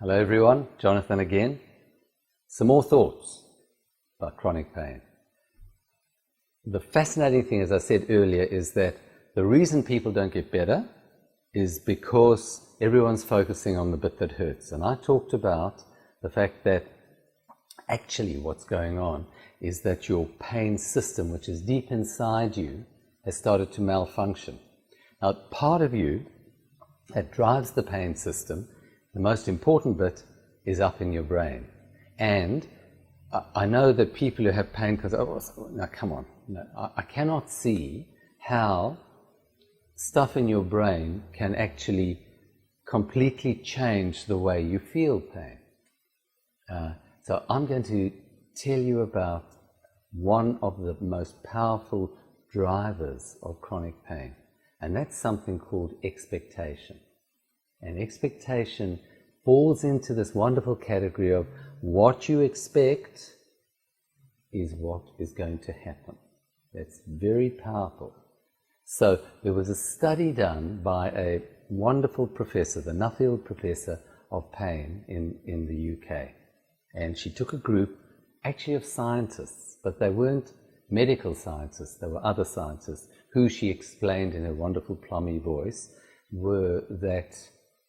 Hello everyone, Jonathan again. Some more thoughts about chronic pain. The fascinating thing, as I said earlier, is that the reason people don't get better is because everyone's focusing on the bit that hurts. And I talked about the fact that actually what's going on is that your pain system, which is deep inside you, has started to malfunction. Now, part of you that drives the pain system, the most important bit, is up in your brain. And I know that people who have pain, because, now come on, no, I cannot see how stuff in your brain can actually completely change the way you feel pain. So I'm going to tell you about one of the most powerful drivers of chronic pain, and that's something called expectation. And expectation falls into this wonderful category of what you expect is what is going to happen. That's very powerful. So there was a study done by a wonderful professor, the Nuffield Professor of Pain in the UK. And she took a group actually of scientists, but they weren't medical scientists, they were other scientists, who she explained in a wonderful plummy voice were that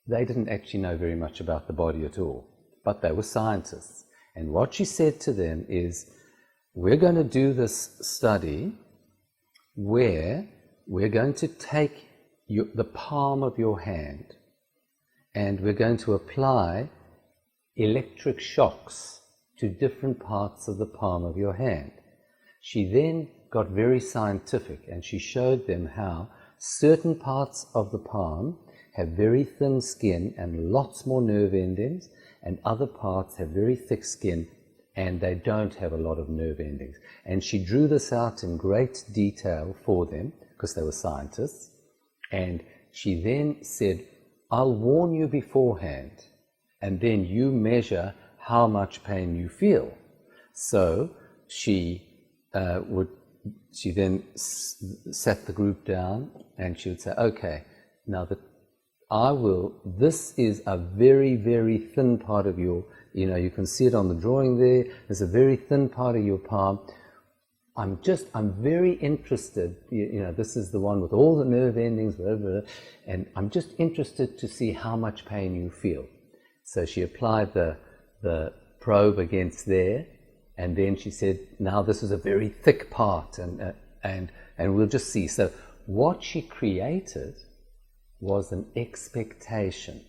they didn't actually know very much about the body at all, but they were scientists. And what she said to them is, we're going to do this study where we're going to take the palm of your hand and we're going to apply electric shocks to different parts of the palm of your hand. She then got very scientific and she showed them how certain parts of the palm have very thin skin and lots more nerve endings, and other parts have very thick skin and they don't have a lot of nerve endings. And she drew this out in great detail for them because they were scientists, and she then said, I'll warn you beforehand and then you measure how much pain you feel. So she then sat the group down and she would say, okay, now this is a very, very thin part of your, you can see it on the drawing there, there's a very thin part of your palm. I'm very interested, this is the one with all the nerve endings, whatever, and I'm just interested to see how much pain you feel. So she applied the probe against there, and then she said, now this is a very thick part, and we'll just see. So what she created was an expectation.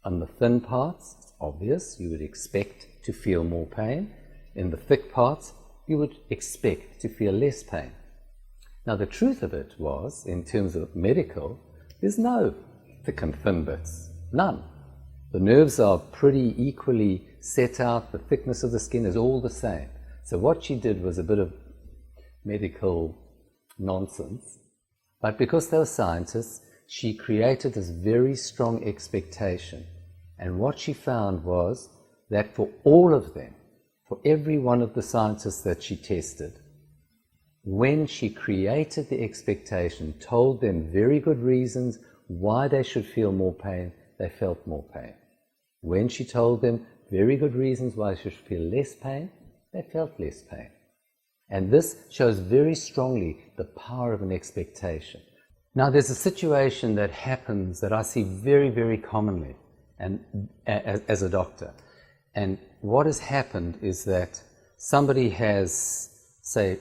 On the thin parts, it's obvious, you would expect to feel more pain. In the thick parts, you would expect to feel less pain. Now the truth of it was, in terms of medical, there's no thick and thin bits, none. The nerves are pretty equally set out, the thickness of the skin is all the same. So what she did was a bit of medical nonsense, but because they were scientists, she created this very strong expectation. And what she found was that for all of them, for every one of the scientists that she tested, when she created the expectation, told them very good reasons why they should feel more pain, they felt more pain. When she told them very good reasons why they should feel less pain, they felt less pain. And this shows very strongly the power of an expectation. Now there's a situation that happens that I see very, very commonly and as a doctor. And what has happened is that somebody has, say,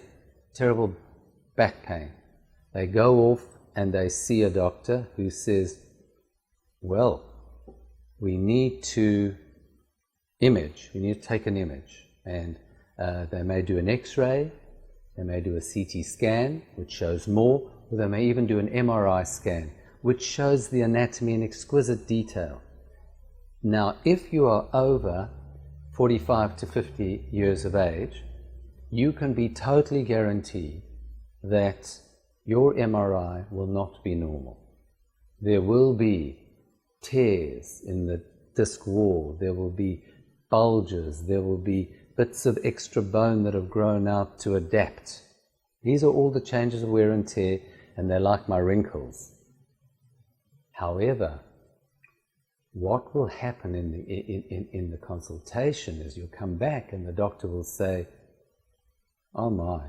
terrible back pain. They go off and they see a doctor who says, well, we need to take an image. And they may do an X-ray, they may do a CT scan, which shows more, or they may even do an MRI scan, which shows the anatomy in exquisite detail. Now, if you are over 45 to 50 years of age, you can be totally guaranteed that your MRI will not be normal. There will be tears in the disc wall, there will be bulges, there will be bits of extra bone that have grown out to adapt. These are all the changes of wear and tear, and they're like my wrinkles. However, what will happen in the consultation is you'll come back and the doctor will say, oh my,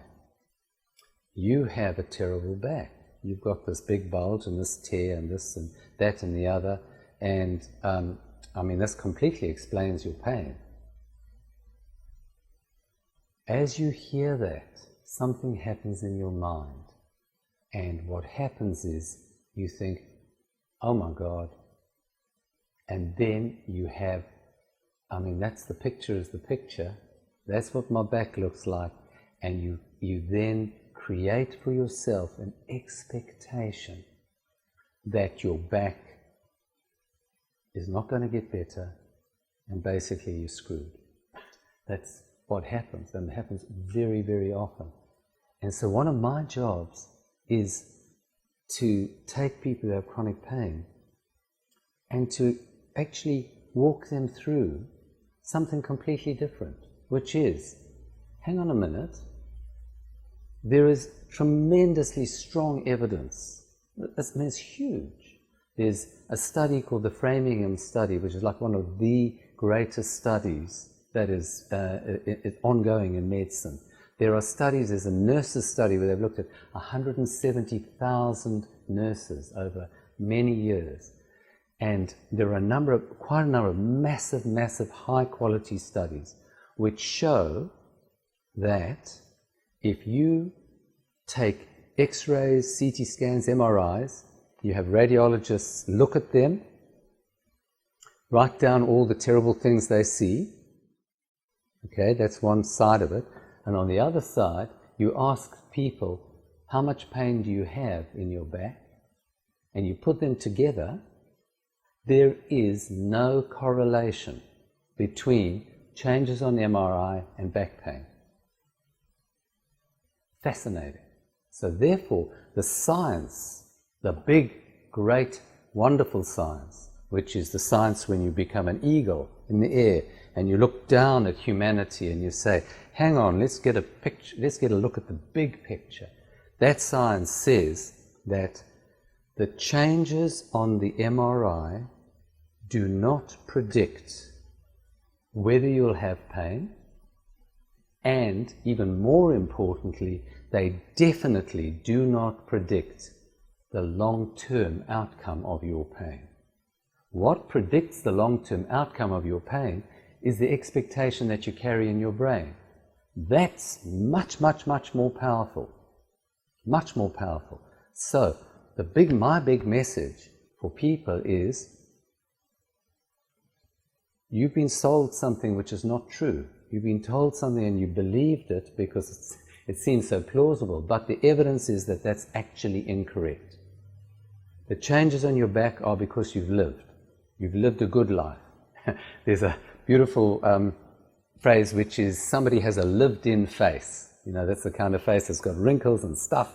you have a terrible back. You've got this big bulge and this tear and this and that and the other, and I mean, this completely explains your pain. As you hear that, something happens in your mind, and what happens is you think, oh my God, and then you have, I mean, that's the picture is the picture, that's what my back looks like, and you then create for yourself an expectation that your back is not going to get better, and basically you're screwed. That's what happens, and it happens very, very often. And so one of my jobs is to take people who have chronic pain and to actually walk them through something completely different, which is, hang on a minute, there is tremendously strong evidence. This is huge. There's a study called the Framingham study, which is like one of the greatest studies that is ongoing in medicine. There are studies, there's a nurses study where they've looked at 170,000 nurses over many years. And there are quite a number of massive high quality studies which show that if you take X-rays, CT scans, MRIs, you have radiologists look at them, write down all the terrible things they see. Okay, that's one side of it. And on the other side, you ask people, how much pain do you have in your back? And you put them together. There is no correlation between changes on MRI and back pain. Fascinating. So therefore, the science, the big, great, wonderful science, which is the science when you become an eagle in the air and you look down at humanity and you say, hang on, let's get a picture, let's get a look at the big picture. That science says that the changes on the MRI do not predict whether you'll have pain, and even more importantly, they definitely do not predict the long-term outcome of your pain. What predicts the long-term outcome of your pain is the expectation that you carry in your brain. That's much more powerful. Much more powerful. So, my big message for people is, you've been sold something which is not true. You've been told something and you believed it because it seems so plausible, but the evidence is that that's actually incorrect. The changes on your back are because you've lived. You've lived a good life. There's a beautiful phrase which is, somebody has a lived-in face. You know, that's the kind of face that's got wrinkles and stuff,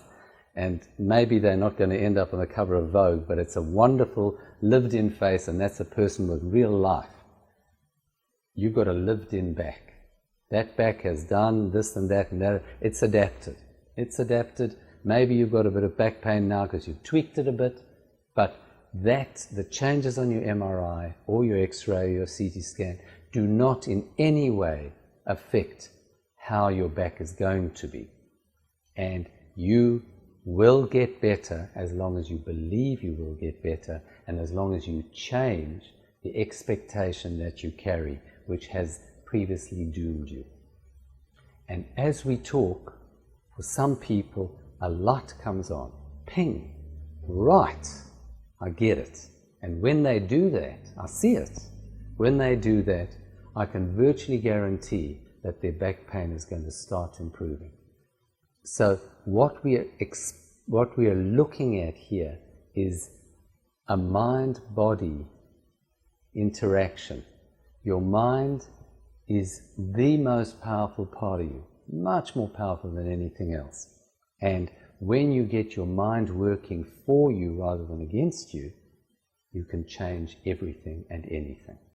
and maybe they're not going to end up on the cover of Vogue, but it's a wonderful lived-in face, and that's a person with real life. You've got a lived-in back. That back has done this and that and that. It's adapted. It's adapted. Maybe you've got a bit of back pain now because you've tweaked it a bit, but the changes on your MRI or your X-ray, your CT scan, do not in any way affect how your back is going to be. And you will get better as long as you believe you will get better, and as long as you change the expectation that you carry, which has previously doomed you. And as we talk, for some people, a light comes on. Ping! Right! I get it. And when they do that, I see it. When they do that, I can virtually guarantee that their back pain is going to start improving. So what we are looking at here is a mind-body interaction. Your mind is the most powerful part of you, much more powerful than anything else. And when you get your mind working for you rather than against you, you can change everything and anything.